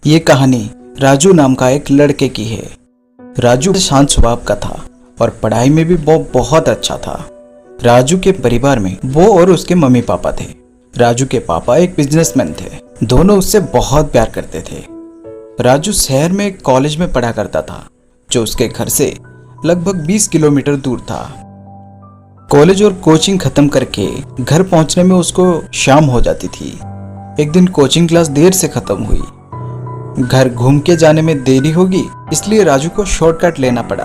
ये कहानी राजू नाम का एक लड़के की है। राजू शांत स्वभाव का था और पढ़ाई में भी वो बहुत अच्छा था। राजू के परिवार में वो और उसके मम्मी पापा थे। राजू के पापा एक बिजनेसमैन थे। दोनों उससे बहुत प्यार करते थे। राजू शहर में एक कॉलेज में पढ़ा करता था जो उसके घर से लगभग 20 किलोमीटर दूर था। कॉलेज और कोचिंग खत्म करके घर पहुंचने में उसको शाम हो जाती थी। एक दिन कोचिंग क्लास देर से खत्म हुई। घर घूम के जाने में देरी होगी, इसलिए राजू को शॉर्टकट लेना पड़ा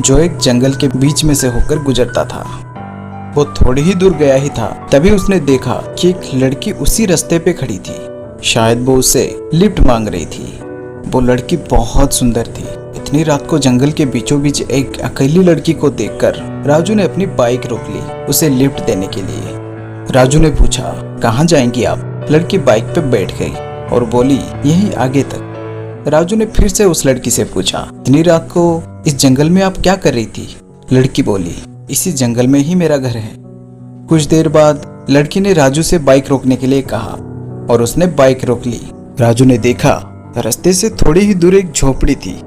जो एक जंगल के बीच में से होकर गुजरता था। वो थोड़ी ही दूर गया ही था, तभी उसने देखा कि एक लड़की उसी रास्ते पे खड़ी थी। शायद वो उससे लिफ्ट मांग रही थी। वो लड़की बहुत सुंदर थी। इतनी रात को जंगल के बीचों बीच एक अकेली लड़की को देखकर राजू ने अपनी बाइक रोक ली उसे लिफ्ट देने के लिए। राजू ने पूछा, कहाँ जाएंगी आप? लड़की बाइक पे बैठ गई और बोली, यहीं आगे तक। राजू ने फिर से उस लड़की से पूछा, इतनी रात को इस जंगल में आप क्या कर रही थी? लड़की बोली, इसी जंगल में ही मेरा घर है। कुछ देर बाद लड़की ने राजू से बाइक रोकने के लिए कहा और उसने बाइक रोक ली। राजू ने देखा रास्ते से थोड़ी ही दूर एक झोपड़ी थी।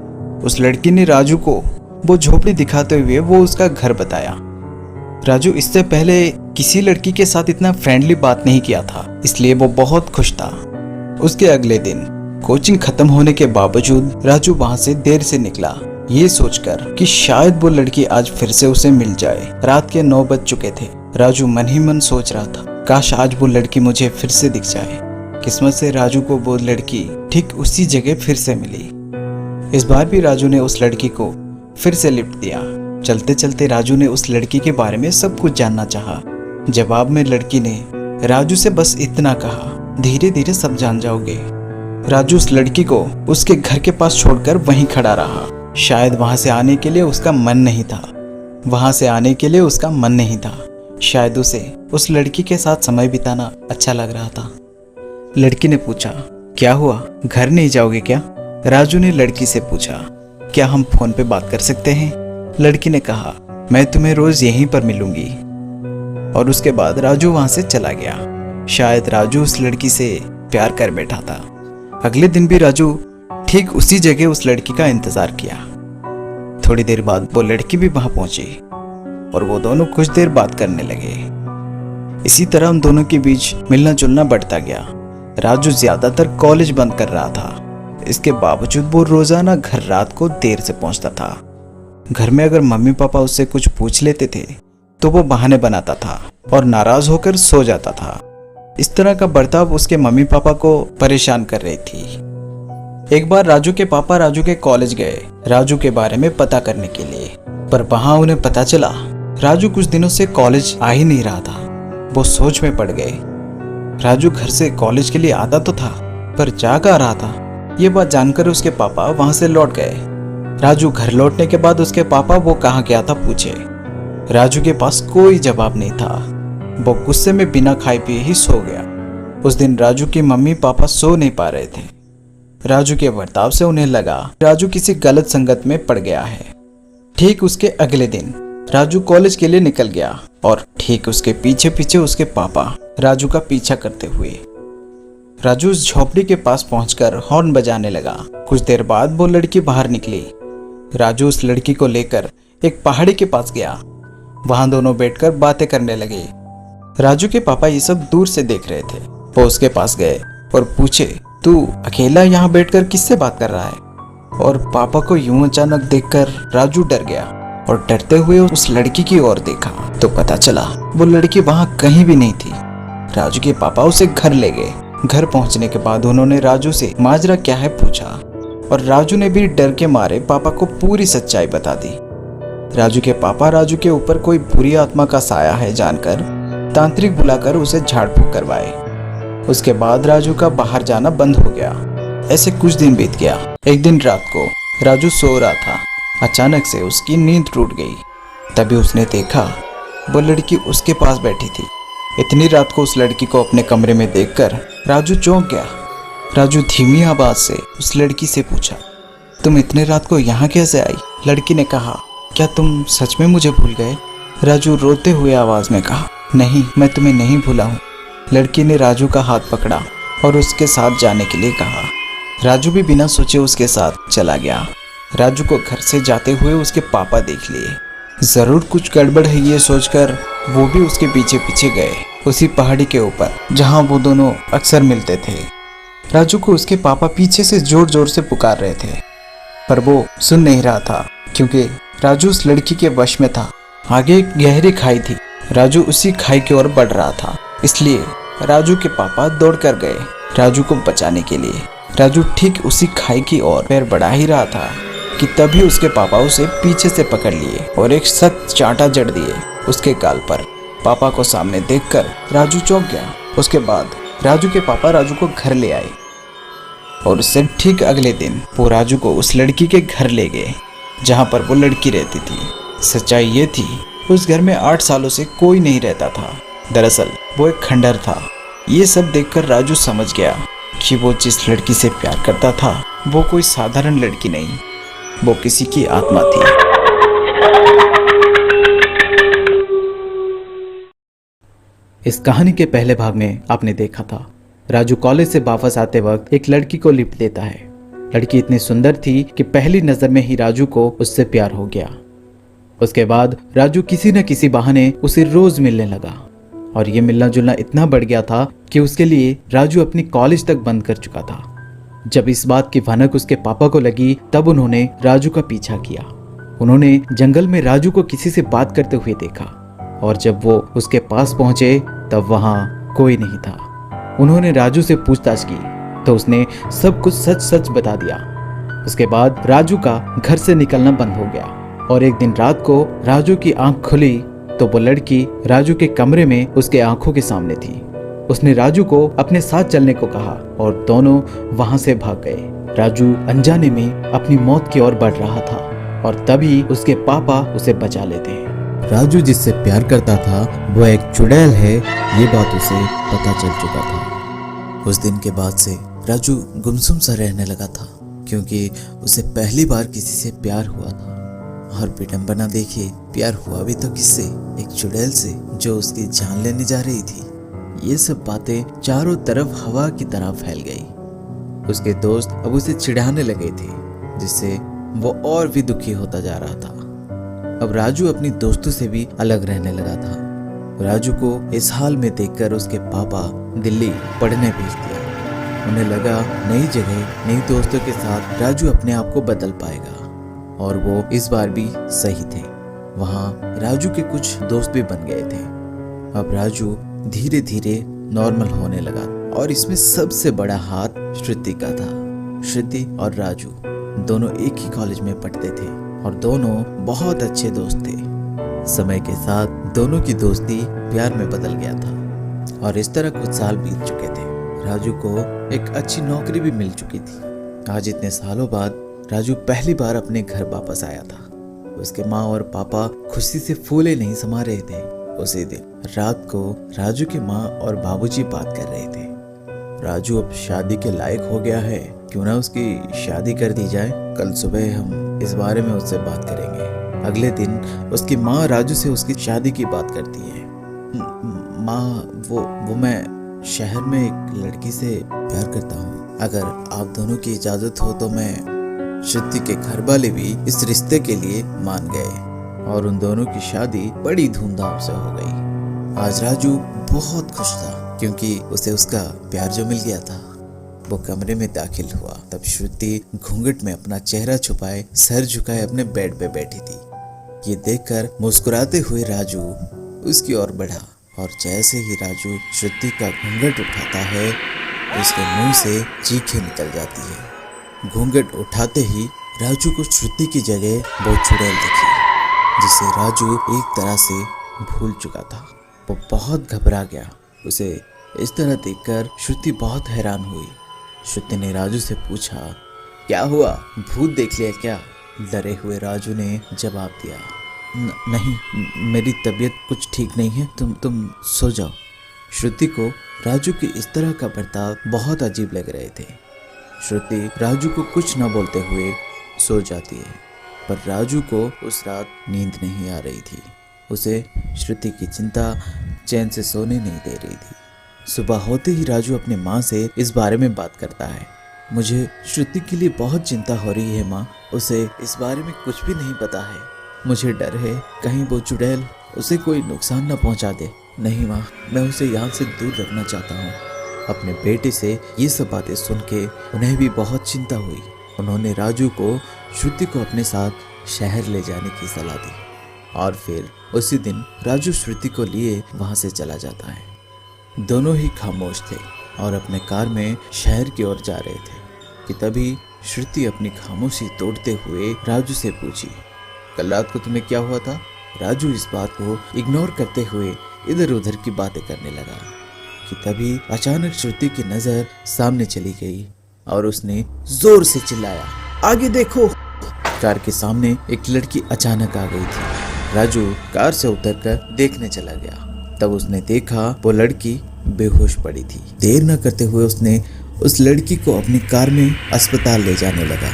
उस लड़की ने राजू को वो झोपड़ी दिखाते हुए वो उसका घर बताया। राजू इससे पहले किसी लड़की के साथ इतना फ्रेंडली बात नहीं किया था, इसलिए वो बहुत खुश था। उसके अगले दिन कोचिंग खत्म होने के बावजूद राजू वहां से देर से निकला, ये सोचकर कि शायद वो लड़की आज फिर से उसे मिल जाए। रात के 9 बज चुके थे। राजू मन ही मन सोच रहा था, काश आज वो लड़की मुझे फिर से दिख जाए। किस्मत से राजू को वो लड़की ठीक उसी जगह फिर से मिली। इस बार भी राजू ने उस लड़की को फिर से लिफ्ट दिया। चलते चलते राजू ने उस लड़की के बारे में सब कुछ जानना चाहा। जवाब में लड़की ने राजू से बस इतना कहा, धीरे धीरे सब जान जाओगे। राजू उस लड़की को उसके घर के पास छोड़कर वहीं खड़ा रहा। शायद वहां से आने के लिए उसका मन नहीं था। शायद उसे उस लड़की के साथ समय बिताना अच्छा लग रहा था। लड़की ने पूछा, क्या हुआ, घर नहीं जाओगे क्या? राजू ने लड़की से पूछा, क्या हम फोन पे बात कर सकते हैं? लड़की ने कहा, मैं तुम्हें रोज यहीं पर मिलूंगी। और उसके बाद राजू वहां से चला गया। शायद राजू उस लड़की से प्यार कर बैठा था। अगले दिन भी राजू ठीक उसी जगह उस लड़की का इंतजार किया। थोड़ी देर बाद वो लड़की भी वहां पहुंची और वो दोनों कुछ देर बात करने लगे। इसी तरह उन दोनों के बीच मिलना जुलना बढ़ता गया। राजू ज्यादातर कॉलेज बंद कर रहा था। इसके बावजूद वो रोजाना घर रात को देर से पहुंचता था। घर में अगर मम्मी पापा उससे कुछ पूछ लेते थे तो वो बहाने बनाता था और नाराज होकर सो जाता था। इस तरह का बर्ताव उसके मम्मी पापा को परेशान कर रही थी। एक बार राजू के पापा राजू के कॉलेज गए राजू के बारे में पता करने के लिए, पर वहां उन्हें पता चला राजू कुछ दिनों से कॉलेज आ ही नहीं रहा था। वो सोच में पड़ गए। राजू घर से कॉलेज के लिए आता तो था, पर जा कहाँ रहा था? ये बात जानकर उसके पापा वहां से लौट गए। राजू घर लौटने के बाद उसके पापा वो कहाँ गया था पूछे। राजू के पास कोई जवाब नहीं था। वो गुस्से में बिना खाए पिए ही सो गया। उस दिन राजू की मम्मी पापा सो नहीं पा रहे थे। राजू के बर्ताव से उन्हें लगा राजू किसी गलत संगत में पड़ गया है। ठीक उसके अगले दिन राजू कॉलेज के लिए निकल गया और ठीक उसके पीछे पीछे उसके पापा राजू का पीछा करते हुए। राजू उस झोपड़ी के पास पहुंचकर हॉर्न बजाने लगा। कुछ देर बाद वो लड़की बाहर निकली। राजू उस लड़की को लेकर एक पहाड़ी के पास गया। वहां दोनों बैठकर बातें करने लगे। राजू के पापा ये सब दूर से देख रहे थे। वो उसके पास गए और पूछे, तू अकेला यहाँ बैठकर किससे बात कर रहा है? और पापा को यूं अचानक देखकर राजू डर गया और डरते हुए उस लड़की की ओर देखा तो पता चला वो लड़की वहां कहीं भी नहीं थी। राजू के पापा उसे घर ले गए। घर पहुंचने के बाद उन्होंने राजू से माजरा क्या है पूछा और राजू ने भी डर के मारे पापा को पूरी सच्चाई बता दी। राजू के पापा राजू के ऊपर कोई बुरी आत्मा का साया है जानकर तांत्रिक बुलाकर उसे झाड़ फूक करवाए। उसके बाद राजू का बाहर जाना बंद हो गया। ऐसे कुछ दिन बीत गया। एक दिन रात को राजू सो रहा था। अचानक से उसकी नींद टूट गई। तभी उसने देखा वो लड़की उसके पास बैठी थी। इतनी रात को उस लड़की को अपने कमरे में देखकर राजू चौंक गया। राजू धीमी आवाज से उस लड़की से पूछा, तुम इतने रात को यहाँ कैसे आई? लड़की ने कहा, क्या तुम सच में मुझे भूल गए? राजू रोते हुए आवाज में कहा, नहीं, मैं तुम्हें नहीं भूला हूँ। लड़की ने राजू का हाथ पकड़ा और उसके साथ जाने के लिए कहा। राजू भी बिना सोचे उसके साथ चला गया। राजू को घर से जाते हुए उसके पापा देख लिए। जरूर कुछ गड़बड़ है ये सोचकर वो भी उसके पीछे पीछे गए, उसी पहाड़ी के ऊपर जहां वो दोनों अक्सर मिलते थे। राजू को उसके पापा पीछे से जोर जोर से पुकार रहे थे, पर वो सुन नहीं रहा था क्योंकि राजू उस लड़की के वश में था। आगे एक गहरी खाई थी, राजू उसी खाई की ओर बढ़ रहा था, इसलिए राजू के पापा दौड़ कर गए राजू को बचाने के लिए। राजू ठीक उसी खाई की ओर पैर बढ़ा ही रहा था कि तभी उसके पापा उसे पीछे से पकड़ लिए और एक सख्त चांटा जड़ दिए उसके गाल पर। पापा को सामने देखकर राजू चौंक गया। उसके बाद राजू के पापा राजू को घर ले आए और उससे ठीक अगले दिन वो राजू को उस लड़की के घर ले गए जहाँ पर वो लड़की रहती थी। सच्चाई ये थी, उस घर में 8 सालों से कोई नहीं रहता था। दरअसल वो एक खंडर था। ये सब देखकर राजू समझ गया कि वो जिस लड़की से प्यार करता था वो कोई साधारण लड़की नहीं, वो किसी की आत्मा थी। इस कहानी के पहले भाग में आपने देखा था राजू कॉलेज से वापस आते वक्त एक लड़की को लिफ्ट देता है। लड़की इतनी सुंदर थी कि पहली नजर में ही राजू को उससे प्यार हो गया। उसके बाद राजू किसी न किसी बहाने उसे रोज मिलने लगा और ये मिलना जुलना इतना बढ़ गया था कि उसके लिए राजू अपनी कॉलेज तक बंद कर चुका था। जब इस बात की भनक उसके पापा को लगी तब उन्होंने राजू का पीछा किया। उन्होंने जंगल में राजू को किसी से बात करते हुए देखा और जब वो उसके पास पहुंचे तब वहां कोई नहीं था। उन्होंने राजू से पूछताछ की तो उसने सब कुछ सच सच बता दिया। उसके बाद राजू का घर से निकलना बंद हो गया और एक दिन रात को राजू की आंख खुली तो वो लड़की राजू के कमरे में उसके आंखों के सामने थी। उसने राजू को अपने साथ चलने को कहा और दोनों वहां से भाग गए। राजू अनजाने में अपनी मौत की ओर बढ़ रहा था और तभी उसके पापा उसे बचा लेते हैं। राजू जिससे प्यार करता था वो एक चुड़ैल है, ये बात उसे पता चल चुका था। उस दिन के बाद से राजू गुमसुम सा रहने लगा था क्योंकि उसे पहली बार किसी से प्यार हुआ था। और विडंबना देखिए, प्यार हुआ भी तो किससे, एक चुड़ैल से जो उसकी जान लेने जा रही थी। ये सब बातें चारों तरफ हवा की तरह फैल गई। उसके दोस्त अब उसे चिढ़ाने लगे थे जिससे वो और भी दुखी होता जा रहा था। अब राजू अपनी दोस्तों से भी अलग रहने लगा था। राजू को इस हाल में देखकर उसके पापा दिल्ली पढ़ने भेज दिया। उन्हें लगा नई जगह नई दोस्तों के साथ राजू अपने आप को बदल पाएगा और वो इस बार भी सही थे। वहाँ राजू के कुछ दोस्त भी बन गए थे। अब राजू धीरे धीरे नॉर्मल होने लगा और इसमें सबसे बड़ा हाथ श्रुति का था। श्रुति और राजू दोनों एक ही कॉलेज में पढ़ते थे और दोनों बहुत अच्छे दोस्त थे। समय के साथ दोनों की दोस्ती प्यार में बदल गया था और इस तरह कुछ साल बीत चुके थे। राजू को एक अच्छी नौकरी भी मिल चुकी थी। आज इतने सालों बाद राजू पहली बार अपने घर वापस आया था। उसके माँ और पापा खुशी से फूले नहीं समा रहे थे। उसी दिन रात को राजू की माँ और बाबूजी बात कर रहे थे। राजू अब शादी के लायक हो गया है, क्यों ना उसकी शादी कर दी जाए। कल सुबह हम इस बारे में उससे बात करेंगे। अगले दिन उसकी माँ राजू से उसकी शादी की बात करती है। माँ, वो मैं शहर में एक लड़की से प्यार करता हूँ। अगर आप दोनों की इजाजत हो तो मैं श्रुति के घर वाले भी इस रिश्ते के लिए मान गए और उन दोनों की शादी बड़ी धूमधाम से हो गई। आज राजू बहुत खुश था क्योंकि उसे उसका प्यार जो मिल गया था। वो कमरे में दाखिल हुआ तब श्रुति घूंघट में अपना चेहरा छुपाए सर झुकाए अपने बेड पे बैठी थी। ये देखकर मुस्कुराते हुए राजू उसकी ओर बढ़ा और जैसे ही राजू श्रुति का घूंघट उठाता है उसके मुंह से चीखें निकल जाती है। घूंघट उठाते ही राजू को श्रुति की जगह वो चुड़ैल दिखी जिसे राजू एक तरह से भूल चुका था। वो बहुत घबरा गया। उसे इस तरह देखकर श्रुति बहुत हैरान हुई। श्रुति ने राजू से पूछा, क्या हुआ, भूत देख लिया क्या? डरे हुए राजू ने जवाब दिया, नहीं, मेरी तबीयत कुछ ठीक नहीं है, तुम सो जाओ। श्रुति को राजू के इस तरह का बर्ताव बहुत अजीब लग रहे थे। श्रुति राजू को कुछ न बोलते हुए सो जाती है, पर राजू को उस रात नींद नहीं आ रही थी। उसे श्रुति की चिंता चैन से सोने नहीं दे रही थी। सुबह होते ही राजू अपने माँ से इस बारे में बात करता है मुझे श्रुति के लिए बहुत चिंता हो रही है माँ। उसे इस बारे में कुछ भी नहीं पता है। मुझे डर है कहीं वो चुड़ैल उसे कोई नुकसान न पहुंचा दे। नहीं माँ, मैं उसे यहाँ से दूर रखना चाहता हूँ। अपने बेटे से ये सब बातें सुन के उन्हें भी बहुत चिंता हुई। उन्होंने राजू को श्रुति को अपने साथ शहर ले जाने की सलाह दी और फिर उसी दिन राजू श्रुति को लिए वहां से चला जाता है। दोनों ही खामोश थे और अपने कार में शहर की ओर जा रहे थे कि तभी श्रुति अपनी खामोशी तोड़ते हुए राजू से पूछी, कल रात को तुम्हें क्या हुआ था? राजू इस बात को इग्नोर करते हुए इधर उधर की बातें करने लगा कि तभी अचानक श्रुति की नजर सामने चली गई और उसने जोर से चिल्लाया, आगे देखो। कार के सामने एक लड़की अचानक आ गई थी। राजू कार से उतरकर देखने चला गया। तब उसने देखा वो लड़की बेहोश पड़ी थी। देर न करते हुए उसने उस लड़की को अपनी कार में अस्पताल ले जाने लगा।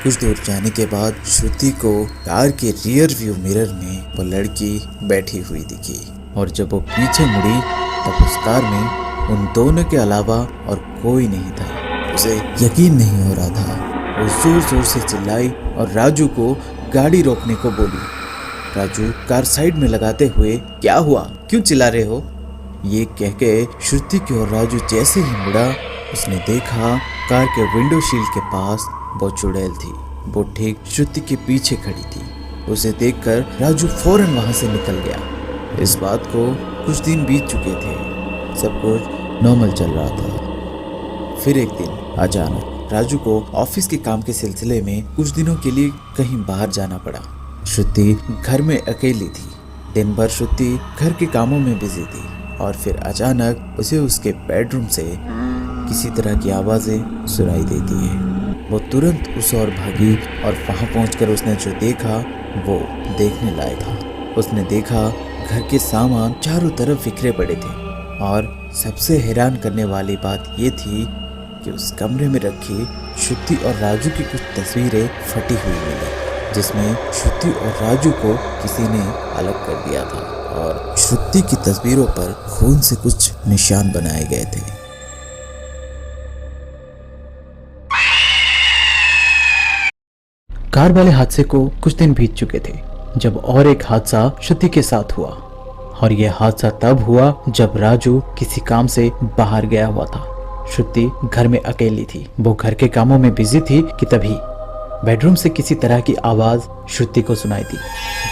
कुछ दूर जाने के बाद श्रुति को कार के रियर व्यू मिरर में वो लड़की बैठी हुई दिखी और जब वो पीछे मुड़ी तब उस कार में उन दोनों के अलावा और कोई नहीं था। उसे यकीन नहीं हो रहा था। वो जोर जोर से चिल्लाई और राजू को गाड़ी रोकने को बोली। राजू कार साइड में लगाते हुए, क्या हुआ, क्यों चिल्ला रहे हो? ये कह के श्रुति की ओर राजू जैसे ही मुड़ा उसने देखा कार के विंडो शील्ड के पास वो चुड़ैल थी। वो ठीक श्रुति के पीछे खड़ी थी। उसे देखकर राजू फौरन वहां से निकल गया। इस बात को कुछ दिन बीत चुके थे। सब कुछ नॉर्मल चल रहा था। फिर एक दिन अचानक राजू को ऑफिस के काम के सिलसिले में कुछ दिनों के लिए कहीं बाहर जाना पड़ा। श्रुति घर में अकेली थी। दिन भर श्रुति घर के कामों में बिजी थी और फिर अचानक उसे उसके बेडरूम से किसी तरह की आवाजें सुनाई देती है। वो तुरंत उस ओर भागी और वहां पहुंचकर उसने जो देखा वो देखने लायक था। उसने देखा घर के सामान चारों तरफ बिखरे पड़े थे और सबसे हैरान करने वाली बात ये थी कि उस कमरे में रखी श्रुति और राजू की कुछ तस्वीरें फटी हुई मिली, जिसमें श्रुति और राजू को किसी ने अलग कर दिया था और श्रुति की तस्वीरों पर खून से कुछ निशान बनाए गए थे। कार वाले हादसे को कुछ दिन बीत चुके थे जब और एक हादसा श्रुति के साथ हुआ और यह हादसा तब हुआ जब राजू किसी काम से बाहर गया हुआ था। श्रुति घर में अकेली थी। वो घर के कामों में बिजी थी कि तभी बेडरूम से किसी तरह की आवाज श्रुति को सुनाई दी।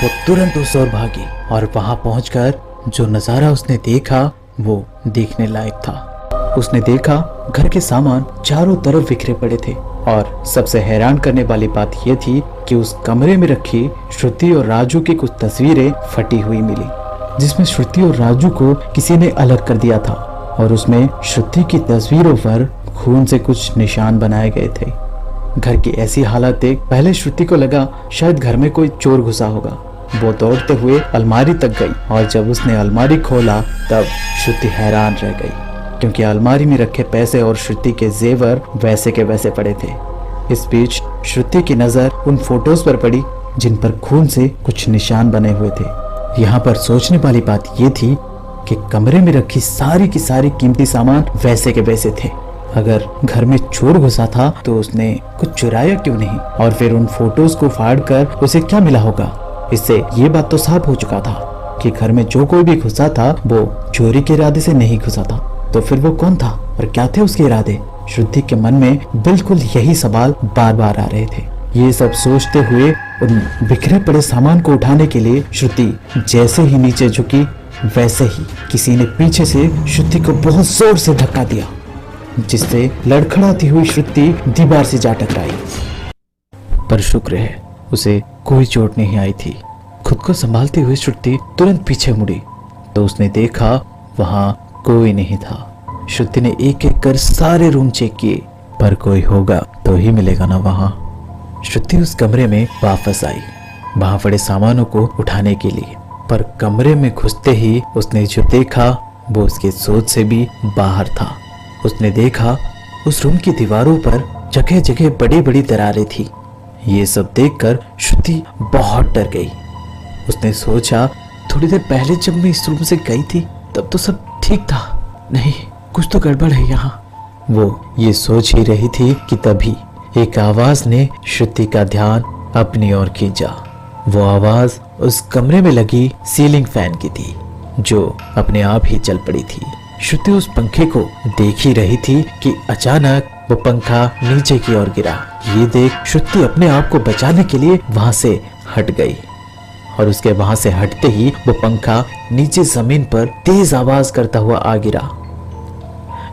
वो तुरंत उस ओर भागी और वहां पहुंचकर जो नजारा उसने देखा वो देखने लायक था। उसने देखा घर के सामान चारों तरफ बिखरे पड़े थे और सबसे हैरान करने वाली बात यह थी कि उस कमरे में रखी श्रुति और राजू की कुछ तस्वीरें फटी हुई मिली, जिसमें श्रुति और राजू को किसी ने अलग कर दिया था और उसमें श्रुति की तस्वीरों पर खून से कुछ निशान बनाए गए थे। घर की ऐसी हालत देख पहले श्रुति को लगा शायद घर में कोई चोर घुसा होगा। वो दौड़ते हुए अलमारी तक गई और जब उसने अलमारी खोला तब श्रुति हैरान रह गई, क्योंकि अलमारी में रखे पैसे और श्रुति के जेवर वैसे के वैसे पड़े थे। इस बीच श्रुति की नजर उन फोटोज पर पड़ी जिन पर खून से कुछ निशान बने हुए थे। यहाँ पर सोचने वाली बात ये थी कि कमरे में रखी सारी की सारी कीमती सामान वैसे के वैसे थे। अगर घर में चोर घुसा था तो उसने कुछ चुराया क्यों नहीं, और फिर उन फोटोज को फाड़कर उसे क्या मिला होगा। इससे ये बात तो साफ हो चुका था कि घर में जो कोई भी घुसा था वो चोरी के इरादे से नहीं घुसा था। तो फिर वो कौन था और क्या थे उसके इरादे? श्रुति के मन में बिल्कुल यही सवाल बार बार आ रहे थे। ये सब सोचते हुए उन बिखरे पड़े सामान को उठाने के लिए श्रुति जैसे ही नीचे झुकी वैसे ही किसी ने पीछे से श्रुति को बहुत जोर से धक्का दिया, जिससे लड़खड़ाती हुई श्रुति दीवार से जा टकराई। पर शुक्र है उसे कोई चोट नहीं आई थी। खुद को संभालते हुए श्रुति तुरंत पीछे मुड़ी तो उसने देखा वहां कोई नहीं था। श्रुति ने एक एक कर सारे रूम चेक किए पर कोई होगा तो ही मिलेगा ना वहां। श्रुति उस कमरे में वापस आई वहां पड़े सामानों को उठाने के लिए, पर कमरे में घुसते ही उसने जो देखा वो उसके सोच से भी बाहर था। उसने देखा उस रूम की दीवारों पर जगह जगह बड़ी बड़ी दरारें थी। ये सब देखकर श्रुति बहुत डर गई। उसने सोचा थोड़ी देर पहले जब मैं इस रूम से गई थी तब तो सब ठीक था, नहीं कुछ तो गड़बड़ है यहाँ। वो ये सोच ही रही थी कि तभी एक आवाज ने श्रुति का ध्यान अपनी ओर खींचा। वो आवाज उस कमरे में लगी सीलिंग फैन की थी जो अपने आप ही चल पड़ी थी। श्रुति उस पंखे को देख ही रही थी कि अचानक वो पंखा नीचे की ओर गिरा। ये देख श्रुति अपने आप को बचाने के लिए वहां से हट गई और उसके वहां से हटते ही वो पंखा नीचे जमीन पर तेज आवाज करता हुआ आ गिरा।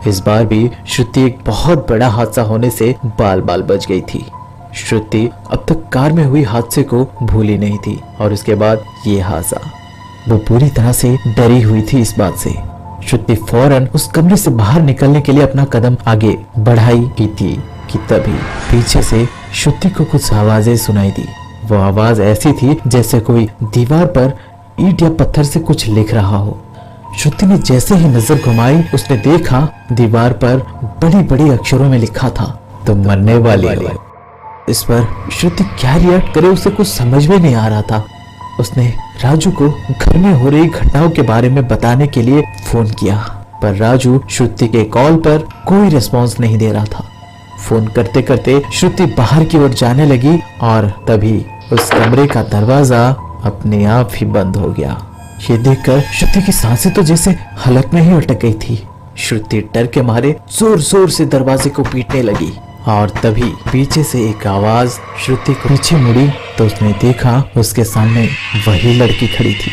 इस बार भी श्रुति एक बहुत बड़ा हादसा होने से बाल बाल बच गई थी। श्रुति अब तक कार में हुई हादसे को भूली नहीं थी और उसके बाद ये हादसा, वो पूरी तरह से डरी हुई थी इस बात से। श्रुति फौरन उस कमरे से बाहर निकलने के लिए अपना कदम आगे बढ़ाई ही थी कि तभी पीछे से श्रुति को कुछ आवाजें सुनाई दी। वो आवाज ऐसी थी जैसे कोई दीवार पर ईंट या पत्थर से कुछ लिख रहा हो। श्रुति ने जैसे ही नजर घुमाई उसने देखा दीवार पर बड़ी बड़ी अक्षरों में लिखा था, तुम मरने वाली हो। इस पर श्रुति क्या रिएक्ट करे उसे कुछ समझ में नहीं आ रहा था। उसने राजू को घर में हो रही घटनाओं के बारे में बताने के लिए फोन किया, पर राजू श्रुति के कॉल पर कोई रिस्पॉन्स नहीं दे रहा था। फोन करते करते श्रुति बाहर की ओर जाने लगी और तभी उस कमरे का दरवाजा अपने आप ही बंद हो गया। ये देखकर श्रुति की सांसें तो जैसे हलक में ही अटक गई थी। श्रुति डर के मारे जोर जोर से दरवाजे को पीटने लगी और तभी पीछे से एक आवाज श्रुति को पीछे मुड़ी तो उसने देखा उसके सामने वही लड़की खड़ी थी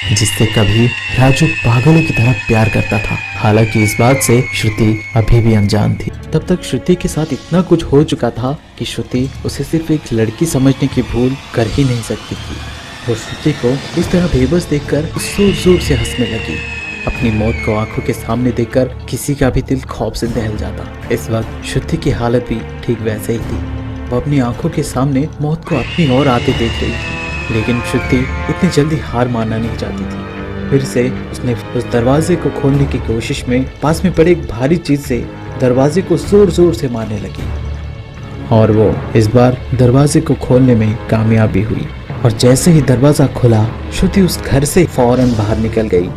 जिससे कभी राजू पागलों की तरह प्यार करता था। हालांकि इस बात से श्रुति अभी भी अनजान थी। तब तक श्रुति के साथ इतना कुछ हो चुका था कि श्रुति उसे सिर्फ एक लड़की समझने की भूल कर ही नहीं सकती थी। वो श्रुति को इस तरह बेबस देखकर जोर जोर से हंसने लगी। अपनी मौत को आंखों के सामने देखकर किसी का भी दिल खौफ से दहल जाता। इस वक्त श्रुति की हालत भी ठीक वैसे ही थी। वो अपनी आंखों के सामने मौत को अपनी ओर आते देख रही थी, लेकिन श्रुति इतनी जल्दी हार मानना नहीं चाहती थी। फिर से उसने उस दरवाजे को खोलने की कोशिश में पास में पड़े एक भारी चीज से दरवाजे को जोर जोर से मारने लगी और वो इस बार दरवाजे को खोलने में कामयाब भी हुई। और जैसे ही दरवाजा खुला श्रुति उस घर से फौरन बाहर निकल गई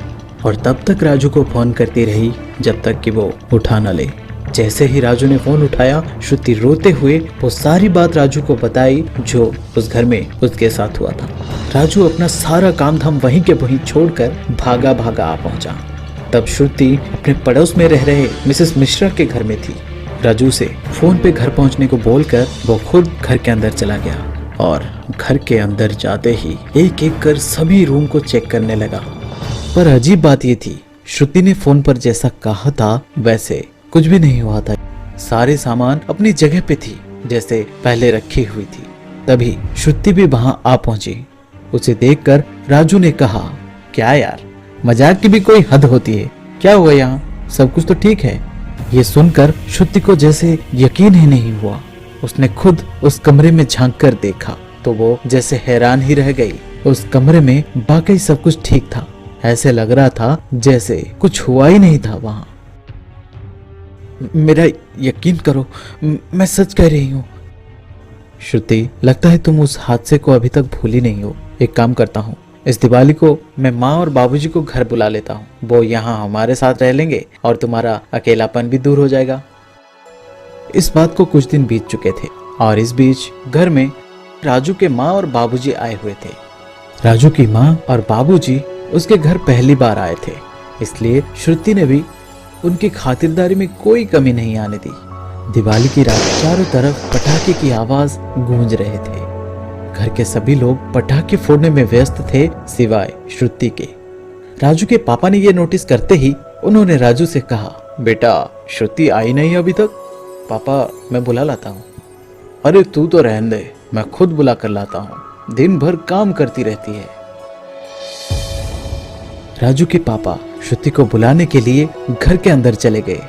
और तब तक राजू को फोन करती रही जब तक कि वो उठा न ले। जैसे ही राजू ने फोन उठाया श्रुति रोते हुए वो सारी बात राजू को बताई जो उस घर में उसके साथ हुआ था। राजू अपना सारा काम धाम वहीं के वहीं छोड़कर भागा भागा आ पहुंचा। तब श्रुति अपने पड़ोस में रह रहे मिसेस मिश्रा के घर में थी। राजू से फोन पे घर पहुंचने को बोलकर वो खुद घर के अंदर चला गया और घर के अंदर जाते ही एक एक कर सभी रूम को चेक करने लगा। पर अजीब बात ये थी, श्रुति ने फोन पर जैसा कहा था वैसे कुछ भी नहीं हुआ था। सारे सामान अपनी जगह पे थी जैसे पहले रखी हुई थी। तभी श्रुति भी वहां आ पहुंची। उसे देखकर राजू ने कहा, क्या यार, मजाक की भी कोई हद होती है, क्या हुआ यहाँ, सब कुछ तो ठीक है। ये सुनकर श्रुति को जैसे यकीन ही नहीं हुआ। उसने खुद उस कमरे में झांक कर देखा तो वो जैसे हैरान ही रह गई। उस कमरे में बाकी सब कुछ ठीक था। ऐसे लग रहा था जैसे कुछ हुआ ही नहीं था वहां। मेरा यकीन करो, मैं सच कह रही हूँ। श्रुति, लगता है तुम उस हादसे को अभी तक भूली नहीं हो। एक काम करता हूँ, इस दिवाली को मैं माँ और बाबूजी को घर बुला लेता हूँ। वो यहाँ हमारे साथ रह लेंगे और तुम्हारा अकेलापन भी दूर हो जाएगा। इस बात को कुछ दिन बीत चुके थे और इस बीच घर में राजू के माँ और बाबूजी आए हुए थे। राजू की माँ और बाबूजी उसके घर पहली बार आए थे, इसलिए श्रुति ने भी उनकी खातिरदारी में कोई कमी नहीं आने दी। दिवाली की रात चारों तरफ पटाखे की आवाज गूंज रहे थे। घर के सभी लोग पटाखे फोड़ने में व्यस्त थे सिवाय श्रुति के। राजू के पापा ने यह नोटिस करते ही उन्होंने राजू से कहा, बेटा श्रुति आई नहीं अभी तक। पापा, मैं बुला लाता हूँ। अरे तू तो रहने दे, मैं खुद बुला कर लाता हूँ, दिन भर काम करती रहती है। राजू के पापा श्रुति को बुलाने के लिए घर के अंदर चले गए।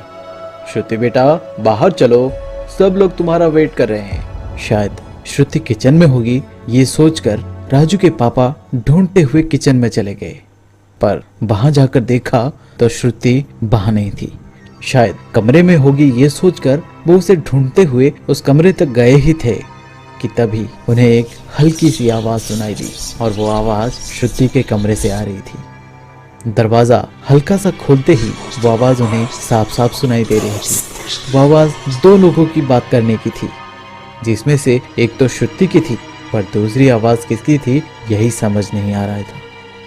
श्रुति बेटा, बाहर चलो, सब लोग तुम्हारा वेट कर रहे हैं। शायद श्रुति किचन में होगी, ये सोचकर राजू के पापा ढूंढते हुए किचन में चले गए, पर वहां जाकर देखा तो श्रुति वहां नहीं थी। शायद कमरे में होगी, ये सोचकर वो उसे ढूंढते हुए उस कमरे तक गए ही थे कि तभी उन्हें एक हल्की सी आवाज सुनाई दी और वो आवाज श्रुति के कमरे से आ रही थी। दरवाजा हल्का सा खोलते ही वो आवाज उन्हें साफ साफ सुनाई दे रही थी। वो आवाज दो लोगों की बात करने की थी, जिसमें से एक तो श्रुति की थी, पर दूसरी आवाज किसकी थी यही समझ नहीं आ रहा था।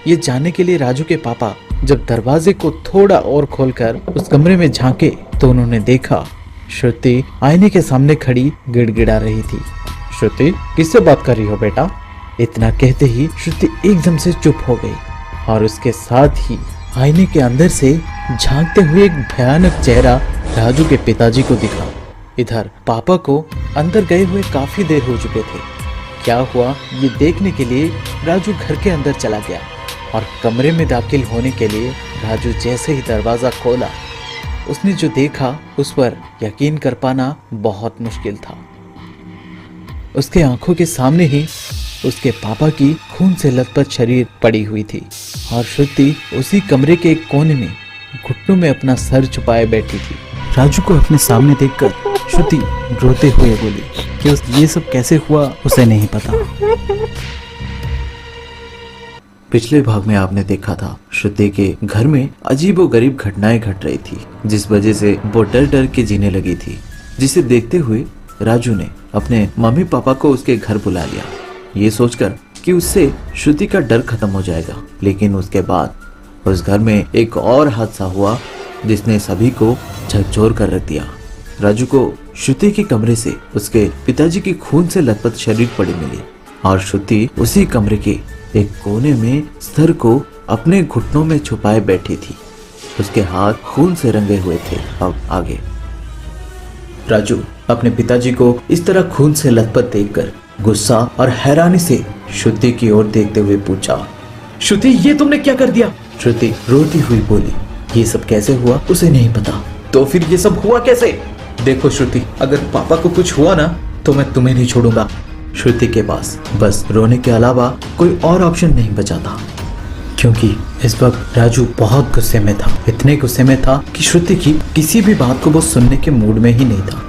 ये जानने के लिए राजू के पापा जब दरवाजे को थोड़ा और खोलकर उस कमरे में झांके तो उन्होंने देखा श्रुति आईने के सामने खड़ी गिड़गिड़ा रही थी। श्रुति, किससे बात कर रही हो बेटा? इतना कहते ही श्रुति एकदम से चुप हो गई और उसके साथ ही आईने के अंदर से झांकते हुए एक भयानक चेहरा राजू के पिताजी को दिखा। इधर पापा को अंदर गए हुए काफी देर हो चुके थे। क्या हुआ ये देखने के लिए राजू घर के अंदर चला गया और कमरे में दाखिल होने के लिए राजू जैसे ही दरवाजा खोला, उसने जो देखा उस पर यकीन कर पाना बहुत मुश्किल था। उसके आंखों के सामने ही उसके पापा की खून से लथपथ शरीर पड़ी हुई थी और श्रुति उसी कमरे के एक कोने में घुटनों में अपना सर छुपाए बैठी थी। राजू को अपने सामने देखकर श्रुति रोते हुए बोली कि ये सब कैसे हुआ उसे नहीं पता। पिछले भाग में आपने देखा था श्रुति के घर में अजीबोगरीब घटनाएं घट रही थी, जिस वजह से वो डर डर के जीने लगी थी, जिसे देखते हुए राजू ने अपने मम्मी पापा को उसके घर बुला लिया, ये सोचकर कि उससे श्रुति का डर खत्म हो जाएगा। लेकिन उसके बाद उस घर में एक और हादसा हुआ जिसने सभी को झकझोर कर रख दिया। राजू को श्रुति के कमरे से उसके पिताजी की खून से लथपथ शरीर पड़ी मिली और श्रुति उसी कमरे के एक कोने में सर को अपने घुटनों में छुपाए बैठी थी। उसके हाथ खून से रंगे हुए थे। अब आगे राजू अपने पिताजी को इस तरह खून से लथपथ देखकर गुस्सा और हैरानी से श्रुति की ओर देखते हुए पूछा, श्रुति ये तुमने क्या कर दिया? श्रुति रोती हुई बोली, ये सब कैसे हुआ उसे नहीं पता। तो फिर ये सब हुआ कैसे? देखो श्रुति, अगर पापा को कुछ हुआ ना तो मैं तुम्हें नहीं छोड़ूंगा। श्रुति के पास बस रोने के अलावा कोई और ऑप्शन नहीं बचा था, क्योंकि इस वक्त राजू बहुत गुस्से में था। इतने गुस्से में था कि श्रुति की किसी भी बात को वो सुनने के मूड में ही नहीं था।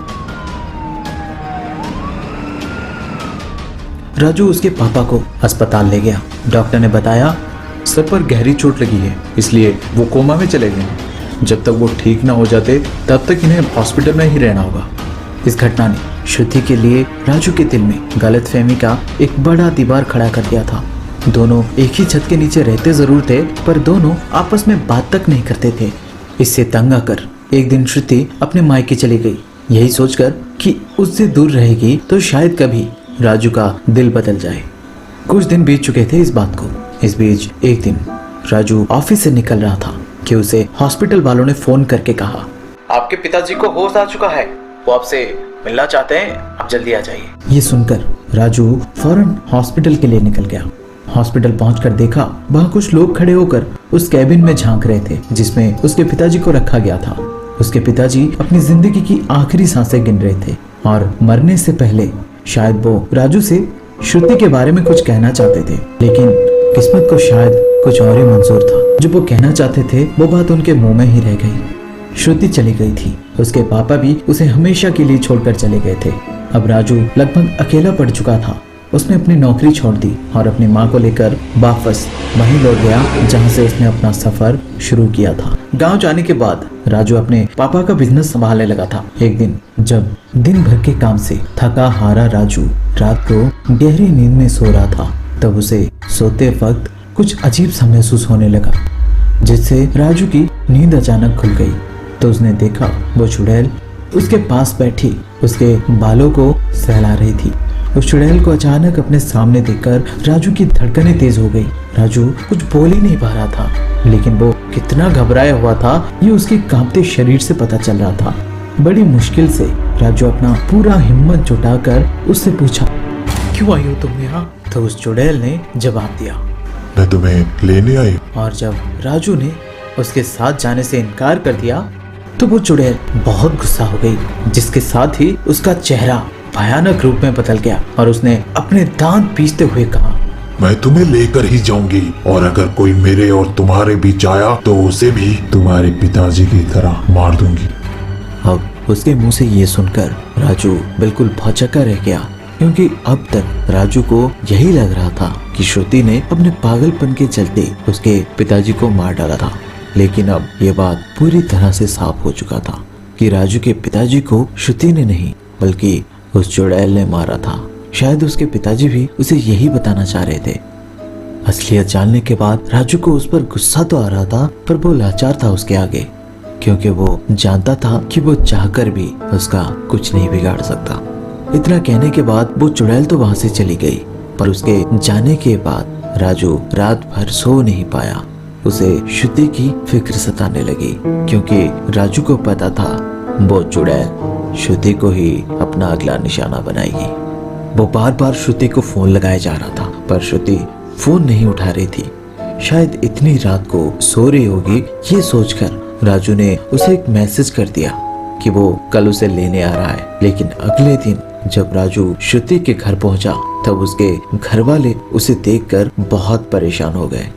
राजू उसके पापा को अस्पताल ले गया। डॉक्टर ने बताया सर पर गहरी चोट लगी है, इसलिए वो कोमा में चले गए। जब तक वो ठीक ना हो जाते तब तक इन्हें हॉस्पिटल में ही रहना होगा। इस घटना ने श्रुति के लिए राजू के दिल में गलतफहमी का एक बड़ा दीवार खड़ा कर दिया था। दोनों एक ही छत के नीचे रहते जरूर थे, पर दोनों आपस में बात तक नहीं करते थे। इससे तंग आकर एक दिन श्रुति अपने मायके चली गई, यही सोचकर कि उससे दूर रहेगी तो शायद कभी राजू का दिल बदल जाए। कुछ दिन बीत चुके थे इस बात को। इस बीच एक दिन राजू ऑफिस से निकल रहा था कि उसे हॉस्पिटल वालों ने फोन करके कहा, आपके पिताजी को होश आ चुका है, वो आपसे मिलना चाहते हैं, आप जल्दी आ जाइए। ये सुनकर राजू फौरन हॉस्पिटल के लिए निकल गया। हॉस्पिटल पहुंचकर देखा वहाँ कुछ लोग खड़े होकर उस कैबिन में झांक रहे थे जिसमें उसके पिताजी को रखा गया था। उसके पिताजी अपनी जिंदगी की आखिरी सांसें गिन रहे थे और मरने से पहले शायद वो राजू से श्रुति के बारे में कुछ कहना चाहते थे, लेकिन किस्मत को शायद कुछ और ही मंजूर था। जो वो कहना चाहते थे वो बात उनके मुंह में ही रह गई। श्रुति चली गई थी, उसके पापा भी उसे हमेशा के लिए छोड़कर चले गए थे। अब राजू लगभग अकेला पड़ चुका था। उसने अपनी नौकरी छोड़ दी और अपनी माँ को लेकर वापस वहीं लौट गया जहाँ से उसने अपना सफर शुरू किया था। गांव जाने के बाद राजू अपने पापा का बिजनेस संभालने लगा था। एक दिन जब दिन भर के काम से थका हारा राजू रात को गहरी नींद में सो रहा था, तब उसे सोते वक्त कुछ अजीब सा महसूस होने लगा, जिससे राजू की नींद अचानक खुल गई। तो उसने देखा वो चुड़ैल उसके पास बैठी उसके बालों को सहला रही थी। उस चुड़ैल को अचानक अपने सामने देखकर राजू की धड़कनें तेज हो गई। राजू कुछ बोल ही नहीं पा रहा था, लेकिन वो कितना घबराया हुआ था ये उसके कांपते शरीर से पता चल रहा था। बड़ी मुश्किल से राजू अपना पूरा हिम्मत जुटाकर उससे पूछा, क्यों आई हो तुम यहाँ? तो उस चुड़ैल ने जवाब दिया, मैं तुम्हें लेने आई। और जब राजू ने उसके साथ जाने से इनकार कर दिया तो वो चुड़ैल बहुत गुस्सा हो गई, जिसके साथ ही उसका चेहरा भयानक रूप में बदल गया और उसने अपने दांत पीसते हुए कहा, मैं तुम्हें लेकर ही जाऊंगी और अगर कोई मेरे और तुम्हारे बीच आया तो उसे भी तुम्हारे पिताजी की तरह मार दूंगी। अब उसके मुंह से ये सुनकर राजू बिल्कुल भौचक्का रह गया। क्योंकि अब तक राजू को यही लग रहा था कि श्रुति ने अपने पागलपन के चलते उसके पिताजी को मार डाला था। लेकिन अब ये बात पूरी तरह से साफ हो चुका था कि राजू के पिताजी को श्रुति ने नहीं बल्कि उस चुड़ैल ने मारा था। शायद उसके पिताजी भी उसे यही बताना चाह रहे थे। असलियत जानने के बाद राजू को उस पर गुस्सा तो आ रहा था, पर वो लाचार था उसके आगे, क्योंकि वो जानता था कि वो चाहकर भी उसका कुछ नहीं बिगाड़ सकता। इतना कहने के बाद वो चुड़ैल तो वहां से चली गई, पर उसके जाने के बाद राजू रात भर सो नहीं पाया। उसे श्रुति की फिक्र सताने लगी, क्योंकि राजू को पता था वो चुड़ैल श्रुति को ही अपना अगला निशाना बनाएगी। वो बार बार श्रुति को फोन लगाया जा रहा था, पर श्रुति फोन नहीं उठा रही थी। शायद इतनी रात को सो रही होगी, ये सोचकर राजू ने उसे एक मैसेज कर दिया कि वो कल उसे लेने आ रहा है। लेकिन अगले दिन जब राजू श्रुति के घर पहुंचा, तब उसके घर वाले उसे देखकर बहुत परेशान हो गए।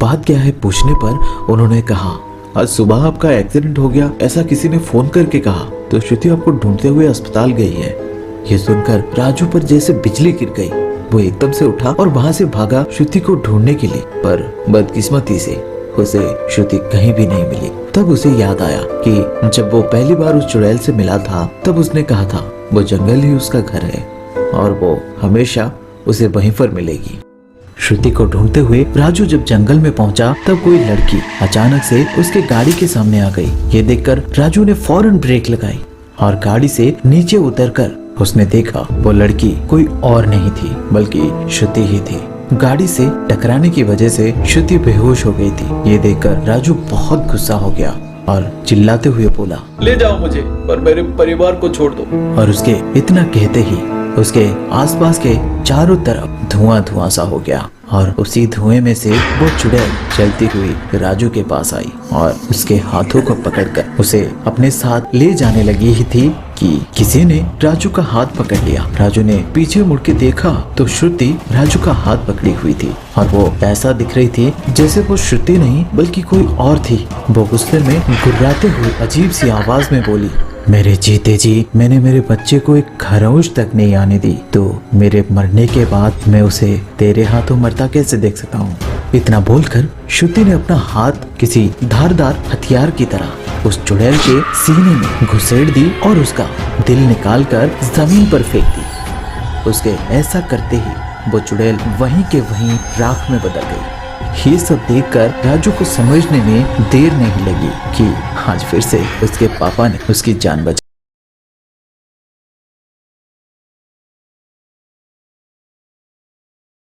बात क्या है पूछने पर उन्होंने कहा, आज सुबह आपका एक्सीडेंट हो गया, ऐसा किसी ने फोन करके कहा, तो श्रुति आपको ढूंढते हुए अस्पताल गई है। ये सुनकर राजू पर जैसे बिजली गिर गई। वो एकदम से उठा और वहां से भागा श्रुति को ढूंढने के लिए, पर बदकिस्मती से उसे श्रुति कहीं भी नहीं मिली। तब उसे याद आया कि जब वो पहली बार उस चुड़ैल से मिला था, तब उसने कहा था वो जंगल ही उसका घर है और वो हमेशा उसे वहीं पर मिलेगी। श्रुति को ढूंढते हुए राजू जब जंगल में पहुंचा, तब कोई लड़की अचानक से उसके गाड़ी के सामने आ गई। ये देखकर राजू ने फौरन ब्रेक लगाई और गाड़ी से नीचे उतरकर उसने देखा वो लड़की कोई और नहीं थी बल्कि श्रुति ही थी। गाड़ी से टकराने की वजह से श्रुति बेहोश हो गई थी। ये देखकर राजू बहुत गुस्सा हो गया और चिल्लाते हुए बोला, ले जाओ मुझे और मेरे परिवार को छोड़ दो। और उसके इतना कहते ही उसके आसपास के चारों तरफ धुआं धुआं सा हो गया और उसी धुएं में से वो चुड़ैल चलती हुई राजू के पास आई और उसके हाथों को पकड़कर उसे अपने साथ ले जाने लगी ही थी कि किसी ने राजू का हाथ पकड़ लिया। राजू ने पीछे मुड़ के देखा तो श्रुति राजू का हाथ पकड़ी हुई थी और वो ऐसा दिख रही थी जैसे वो श्रुति नहीं बल्कि कोई और थी। वो गुस्से में गुर्राते हुए अजीब सी आवाज में बोली, मेरे जीते जी मैंने मेरे बच्चे को एक खरगोश तक नहीं आने दी, तो मेरे मरने के बाद मैं उसे तेरे हाथों मरता कैसे देख सकता हूँ। इतना बोलकर श्रुति ने अपना हाथ किसी धारदार हथियार की तरह उस चुड़ैल के सीने में घुसेड़ दी और उसका दिल निकालकर जमीन पर फेंक दी। उसके ऐसा करते ही वो चुड़ैल वहीं के वहीं राख में बदल गई। ये सब देखकर राजू को समझने में देर नहीं लगी कि आज फिर से उसके पापा ने उसकी जान बचाई।